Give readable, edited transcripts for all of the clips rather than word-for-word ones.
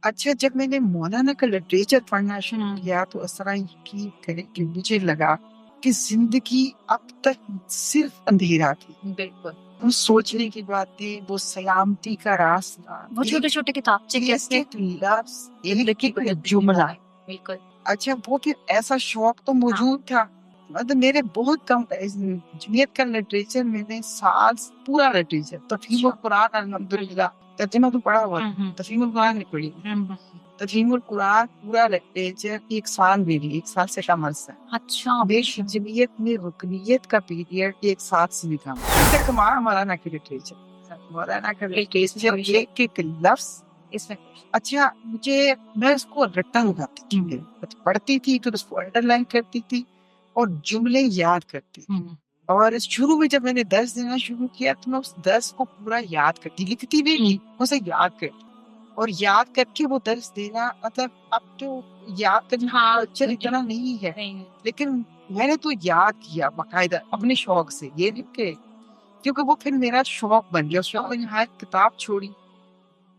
اچھا جب میں نے مولانا کا لٹریچر پڑھنا شروع کیا تو اس طرح یقین کرے کہ مجھے لگا کہ زندگی اب تک صرف اندھیرا تھی. بالکل وہ سوچنے کی باتیں، وہ سلامتی کا راستہ، وہ چھوٹے چھوٹے کتابچے کیسے ایک لفظ، ایک جملہ. بالکل اچھا وہ پھر ایسا شوق تو موجود تھا. مطلب میرے بہت کم جمعیت کا لٹریچر میں نے سال پورا لٹریچر تفہیم القرآن الحمدللہ ترجمہ تو پڑھا ہوا تفہیم القرآن نہیں پڑھی. تفہیم القرآن پورا لٹریچر 1 سال بھی نہیں، 1 سال سے کم عرصہ. اچھا جمعیت میں رکنیت کا پیریڈ 1 سال سے بھی کم. مولانا کی لٹریچر، مولانا کا لٹریچر ایک ایک لفظ اس میں اچھا میں اس کو رٹا لگاتی تھی، پڑھتی تھی تو اس کو انڈر لائن کرتی تھی اور جملے یاد کرتی تھی. اور شروع میں جب میں نے درس دینا شروع کیا تو میں اس درس کو پورا یاد کرتی، لکھتی بھی نہیں، اسے یاد کرتی اور یاد کر کے وہ درس دینا. مطلب اب تو یاد کرنا اچھا اتنا نہیں ہے، لیکن میں نے تو یاد کیا باقاعدہ اپنے شوق سے. یہ نہیں کہ کیونکہ وہ پھر میرا شوق بن گیا. شوق میں نے کتاب چھوڑی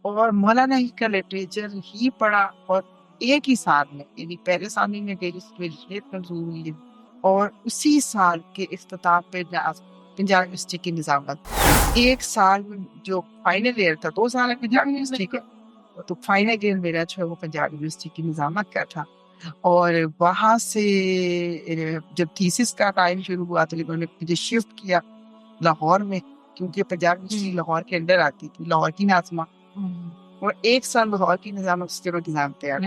اور مولانا کا لٹریچر ہی پڑھا اور ایک ہی سال میں یعنی پہلے سال میں میری گریجویٹ منظور ہوئی اور اسی سال کے اختتام پہ پنجاب یونیورسٹی کی نظامت. 1 سال میں جو فائنل ایئر تھا، 2 سال ہے پنجاب یونیورسٹی کا، تو فائنل ایئر میرا جو ہے وہ پنجاب یونیورسٹی کی نظامت کا تھا. اور وہاں سے جب تھیسس کا ٹائم شروع ہوا تو انہوں نے مجھے شفٹ کیا لاہور میں، کیونکہ پنجاب یونیورسٹی لاہور کے اندر آتی تھی، لاہور کی ناظمہ. اور 1 سال لاہور کی نظامت اس کے نظام تیار.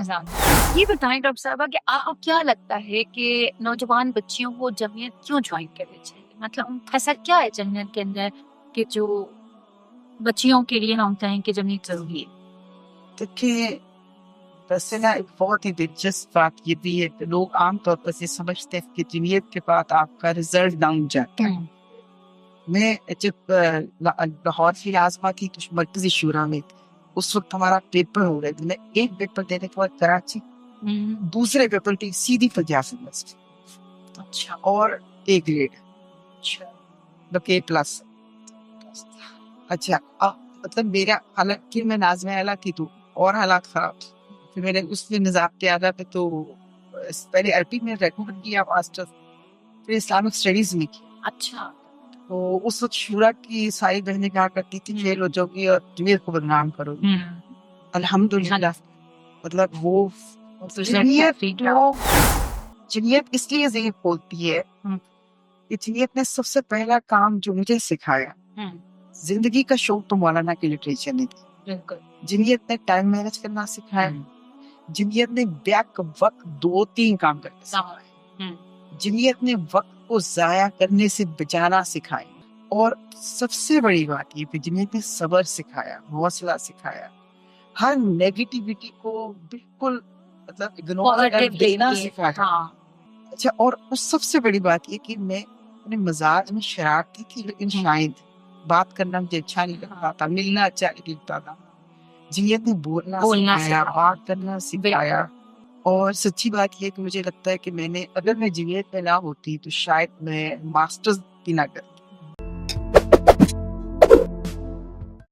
یہ بتائیں ڈاکٹر صاحبہ کہ آپ کو کیا لگتا ہے کہ نوجوان بچیوں کو جمعیت کیوں جوائن کرنی چاہیے؟ مطلب ایسا کیا ہے جمعیت کے اندر کہ جو بچیوں کے لیے ہم کہیں کہ جمعیت ضروری ہے؟ دیکھیے ویسے نا ایک بہت ہی دلچسپ بات یہ بھی ہے کہ لوگ عام طور پر یہ سمجھتے ہیں کہ جمعیت کے بعد آپ کا رزلٹ ڈاؤن جاتا ہے. میں جب لاہور کی ناظمہ تھی تو مرکزی شورا میں اس وقت ہمارا پیپر ہو رہا تھا. میں ایک پیپر دینے کے بعد کراچی، دوسرے پیپر کی سیدھی پنجاب یونیورسٹی. اچھا اور A گریڈ، A+. اچھا مطلب میرا حالانکہ میں ناظمہ اعلیٰ تھی تو اور حالات خراب. پھر میں نے اس میں نظام پیادہ پہ تو پہلے عربی میں ریکمنڈ کیا ماسٹر، پھر اسلامک اسٹڈیز میں کیا. اچھا تو اس وقت شورا کی ساری بہنیں کہا کرتی تھی فیل ہو جاؤ گی اور جمعیت کو بدنام کرو گی. الحمدللہ مطلب وہ جمعیت اس لیے ذہن کھولتی ہے کہ جمعیت نے سب سے پہلا کام جو مجھے سکھایا، زندگی کا شوق تو مولانا کی لٹریچر نے دی. جمعیت نے ٹائم مینج کرنا سکھایا. جمعیت نے بیک وقت 2-3 کام کرنا سکھایا. جمعیت نے وقت کو ضائع کرنے سے بچانا سکھایا. اور سب سے بڑی بات یہ کہ جمعیت نے صبر سکھایا، حوصلہ سکھایا، ہر نیگیٹیوٹی کو بالکل مطلب اگنور کر دینا سکھایا. اچھا اور اس سب سے بڑی بات یہ کہ میں اپنے مزاج میں شرارتی تھی لیکن شاید بات کرنا مجھے اچھا نہیں لگتا تھا، ملنا اچھا نہیں لگتا تھا. جمعیت نے بولنا سکھایا، بات کرنا سکھایا. اور سچی بات یہ کہ مجھے لگتا ہے کہ اگر میں جمعیت میں نہ ہوتی تو شاید میں ماسٹرز بھی نہ کرتی.